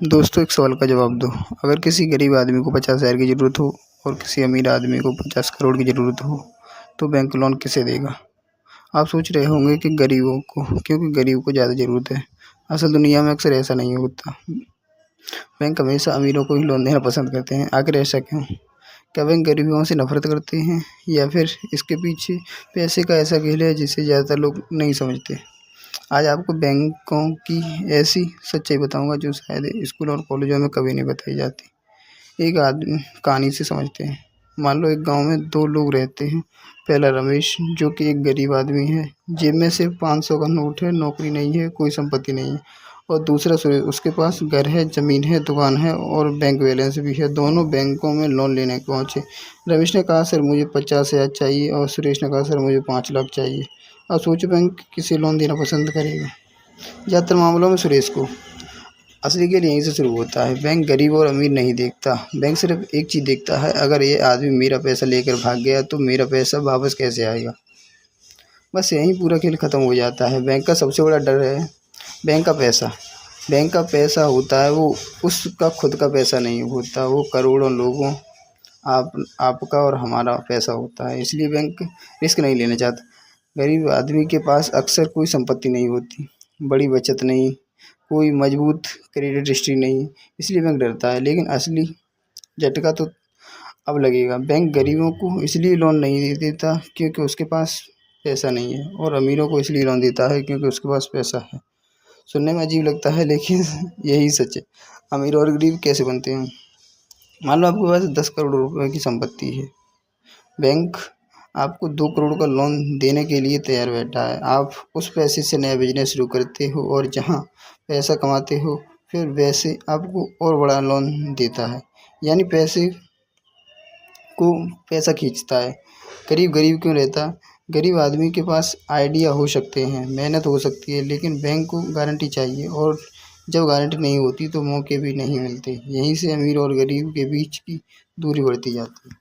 दोस्तों, एक सवाल का जवाब दो। अगर किसी गरीब आदमी को 50,000 की ज़रूरत हो और किसी अमीर आदमी को 50 करोड़ की ज़रूरत हो, तो बैंक लोन किसे देगा? आप सोच रहे होंगे कि गरीबों को, क्योंकि गरीब को ज़्यादा ज़रूरत है। असल दुनिया में अक्सर ऐसा नहीं होता। बैंक हमेशा अमीरों को ही लोन देना पसंद करते हैं। आखिर ऐसा क्यों? क्या बैंक गरीबों से नफरत करते हैं, या फिर इसके पीछे पैसे का ऐसा खेल है जिसे ज़्यादातर लोग नहीं समझते? आज आपको बैंकों की ऐसी सच्चाई बताऊंगा जो शायद स्कूल और कॉलेजों में कभी नहीं बताई जाती। एक आदमी कहानी से समझते हैं। मान लो एक गांव में दो लोग रहते हैं। पहला रमेश, जो कि एक गरीब आदमी है, जेब में सिर्फ 500 का नोट है, नौकरी नहीं है, कोई संपत्ति नहीं है। और दूसरा सुरेश, उसके पास घर है, जमीन है, दुकान है और बैंक बैलेंस भी है। दोनों बैंकों में लोन लेने पहुंचे। रमेश ने कहा, सर मुझे 50,000 चाहिए, और सुरेश ने कहा, सर मुझे 5 लाख चाहिए। अब सोचो, बैंक किसे लोन देना पसंद करेगा? ज़्यादातर मामलों में सुरेश को। असली खेल यहीं से शुरू होता है। बैंक गरीब और अमीर नहीं देखता। बैंक सिर्फ एक चीज़ देखता है, अगर ये आदमी मेरा पैसा लेकर भाग गया तो मेरा पैसा वापस कैसे आएगा। बस यहीं पूरा खेल ख़त्म हो जाता है। बैंक का सबसे बड़ा डर है बैंक का पैसा। बैंक का पैसा होता है, वो उसका खुद का पैसा नहीं होता, वो करोड़ों लोगों, आपका और हमारा पैसा होता है। इसलिए बैंक रिस्क नहीं लेना चाहता। गरीब आदमी के पास अक्सर कोई संपत्ति नहीं होती, बड़ी बचत नहीं, कोई मजबूत क्रेडिट हिस्ट्री नहीं, इसलिए बैंक डरता है। लेकिन असली झटका तो अब लगेगा। बैंक गरीबों को इसलिए लोन नहीं देता क्योंकि उसके पास पैसा नहीं है, और अमीरों को इसलिए लोन देता है क्योंकि उसके पास पैसा है। सुनने में अजीब लगता है, लेकिन यही सच है। अमीर और गरीब कैसे बनते हैं? मान लो आपके पास 10 करोड़ रुपए की संपत्ति है। बैंक आपको 2 करोड़ का लोन देने के लिए तैयार बैठा है। आप उस पैसे से नया बिजनेस शुरू करते हो, और जहां पैसा कमाते हो, फिर वैसे आपको और बड़ा लोन देता है। यानी पैसे को पैसा खींचता है। गरीब गरीब क्यों रहता? गरीब आदमी के पास आइडिया हो सकते हैं, मेहनत हो सकती है, लेकिन बैंक को गारंटी चाहिए, और जब गारंटी नहीं होती तो मौके भी नहीं मिलते। यहीं से अमीर और गरीब के बीच की दूरी बढ़ती जाती है।